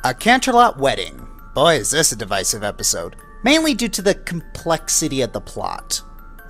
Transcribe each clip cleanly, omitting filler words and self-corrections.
A Canterlot wedding. Boy, is this a divisive episode. Mainly due to the complexity of the plot.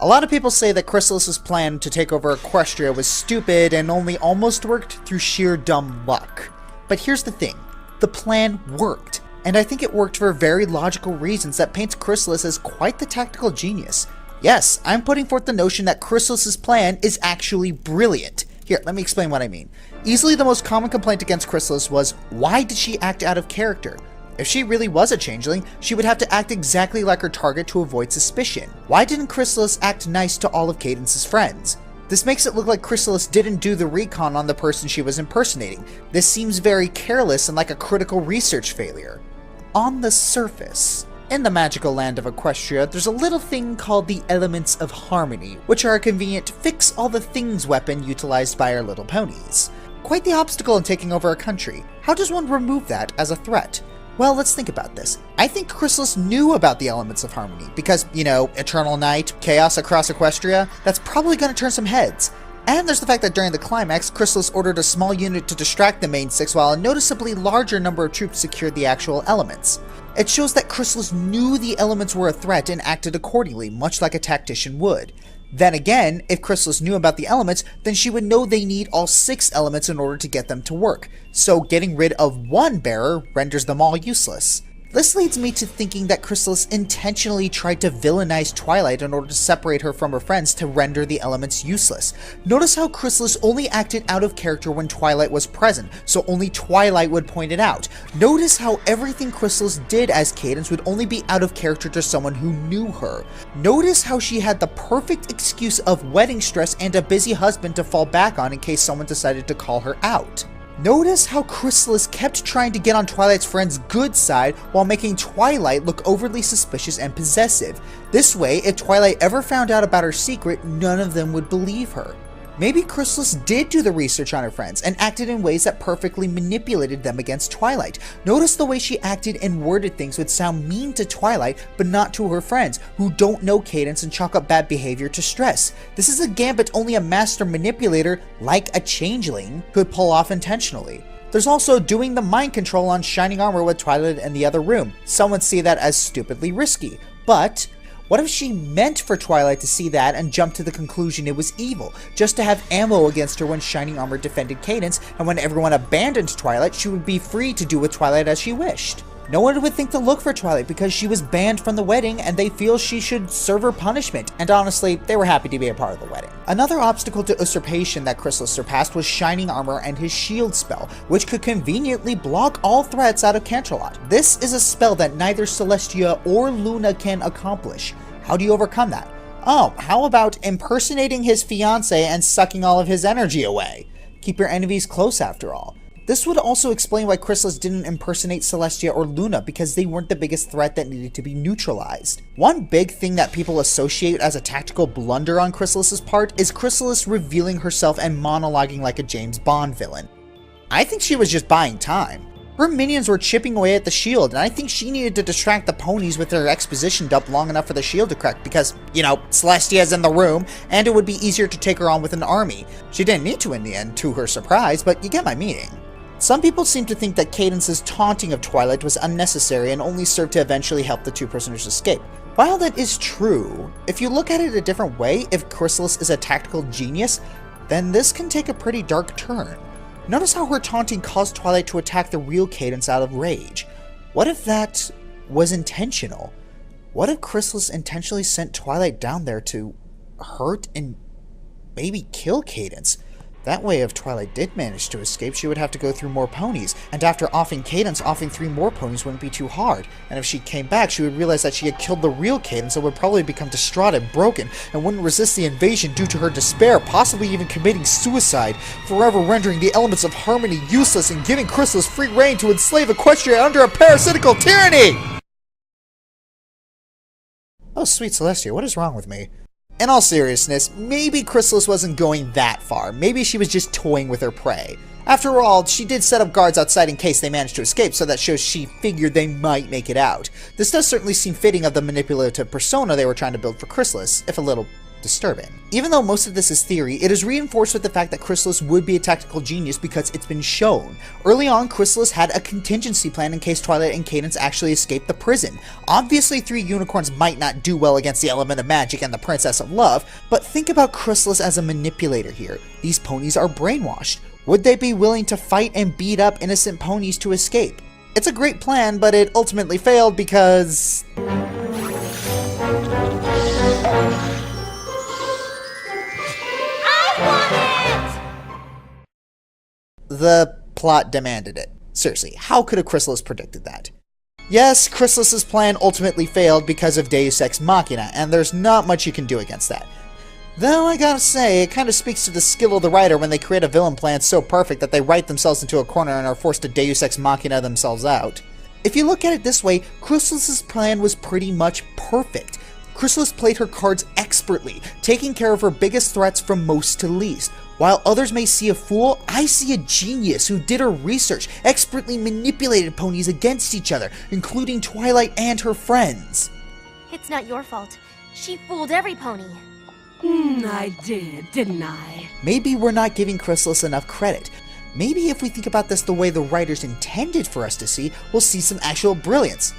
A lot of people say that Chrysalis' plan to take over Equestria was stupid and only almost worked through sheer dumb luck. But here's the thing. The plan worked. And I think it worked for very logical reasons that paints Chrysalis as quite the tactical genius. Yes, I'm putting forth the notion that Chrysalis' plan is actually brilliant. Here, let me explain what I mean. Easily the most common complaint against Chrysalis was, why did she act out of character? If she really was a changeling, she would have to act exactly like her target to avoid suspicion. Why didn't Chrysalis act nice to all of Cadence's friends? This makes it look like Chrysalis didn't do the recon on the person she was impersonating. This seems very careless and like a critical research failure. On the surface, in the magical land of Equestria, there's a little thing called the Elements of Harmony, which are a convenient fix-all-the-things weapon utilized by our little ponies. Quite the obstacle in taking over a country. How does one remove that as a threat? Well, let's think about this. I think Chrysalis knew about the Elements of Harmony, because, you know, eternal night, chaos across Equestria, that's probably going to turn some heads. And there's the fact that during the climax, Chrysalis ordered a small unit to distract the main six while a noticeably larger number of troops secured the actual elements. It shows that Chrysalis knew the elements were a threat and acted accordingly, much like a tactician would. Then again, if Chrysalis knew about the elements, then she would know they need all 6 elements in order to get them to work, so getting rid of one bearer renders them all useless. This leads me to thinking that Chrysalis intentionally tried to villainize Twilight in order to separate her from her friends to render the elements useless. Notice how Chrysalis only acted out of character when Twilight was present, so only Twilight would point it out. Notice how everything Chrysalis did as Cadance would only be out of character to someone who knew her. Notice how she had the perfect excuse of wedding stress and a busy husband to fall back on in case someone decided to call her out. Notice how Chrysalis kept trying to get on Twilight's friend's good side while making Twilight look overly suspicious and possessive. This way, if Twilight ever found out about her secret, none of them would believe her. Maybe Chrysalis did do the research on her friends and acted in ways that perfectly manipulated them against Twilight. Notice the way she acted and worded things would sound mean to Twilight, but not to her friends, who don't know Cadance and chalk up bad behavior to stress. This is a gambit only a master manipulator, like a changeling, could pull off intentionally. There's also doing the mind control on Shining Armor with Twilight in the other room. Some would see that as stupidly risky, but what if she meant for Twilight to see that and jump to the conclusion it was evil, just to have ammo against her when Shining Armor defended Cadance, and when everyone abandoned Twilight, she would be free to do with Twilight as she wished? No one would think to look for Twilight because she was banned from the wedding and they feel she should serve her punishment, and honestly, they were happy to be a part of the wedding. Another obstacle to usurpation that Chrysalis surpassed was Shining Armor and his shield spell, which could conveniently block all threats out of Canterlot. This is a spell that neither Celestia or Luna can accomplish. How do you overcome that? Oh, how about impersonating his fiancée and sucking all of his energy away? Keep your enemies close after all. This would also explain why Chrysalis didn't impersonate Celestia or Luna, because they weren't the biggest threat that needed to be neutralized. One big thing that people associate as a tactical blunder on Chrysalis' part is Chrysalis revealing herself and monologuing like a James Bond villain. I think she was just buying time. Her minions were chipping away at the shield, and I think she needed to distract the ponies with their exposition dump long enough for the shield to crack because, you know, Celestia's in the room, and it would be easier to take her on with an army. She didn't need to in the end, to her surprise, but you get my meaning. Some people seem to think that Cadance's taunting of Twilight was unnecessary and only served to eventually help the two prisoners escape. While that is true, if you look at it a different way, if Chrysalis is a tactical genius, then this can take a pretty dark turn. Notice how her taunting caused Twilight to attack the real Cadance out of rage. What if that was intentional? What if Chrysalis intentionally sent Twilight down there to hurt and maybe kill Cadance? That way, if Twilight did manage to escape, she would have to go through more ponies, and after offing Cadance, offing 3 more ponies wouldn't be too hard. And if she came back, she would realize that she had killed the real Cadance and would probably become distraught and broken, and wouldn't resist the invasion due to her despair, possibly even committing suicide, forever rendering the Elements of Harmony useless and giving Chrysalis free reign to enslave Equestria under a parasitical tyranny! Oh, sweet Celestia, what is wrong with me? In all seriousness, maybe Chrysalis wasn't going that far. Maybe she was just toying with her prey. After all, she did set up guards outside in case they managed to escape, so that shows she figured they might make it out. This does certainly seem fitting of the manipulative persona they were trying to build for Chrysalis, if a little disturbing. Even though most of this is theory, it is reinforced with the fact that Chrysalis would be a technical genius because it's been shown. Early on, Chrysalis had a contingency plan in case Twilight and Cadance actually escaped the prison. Obviously, 3 unicorns might not do well against the element of magic and the Princess of Love, but think about Chrysalis as a manipulator here. These ponies are brainwashed. Would they be willing to fight and beat up innocent ponies to escape? It's a great plan, but it ultimately failed because... the plot demanded it. Seriously, how could a Chrysalis predicted that? Yes, Chrysalis' plan ultimately failed because of Deus Ex Machina, and there's not much you can do against that. Though I gotta say, it kinda speaks to the skill of the writer when they create a villain plan so perfect that they write themselves into a corner and are forced to Deus Ex Machina themselves out. If you look at it this way, Chrysalis' plan was pretty much perfect. Chrysalis played her cards expertly, taking care of her biggest threats from most to least. While others may see a fool, I see a genius who did her research, expertly manipulated ponies against each other, including Twilight and her friends. It's not your fault. She fooled every pony. I did, didn't I? Maybe we're not giving Chrysalis enough credit. Maybe if we think about this the way the writers intended for us to see, we'll see some actual brilliance.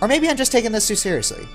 Or maybe I'm just taking this too seriously.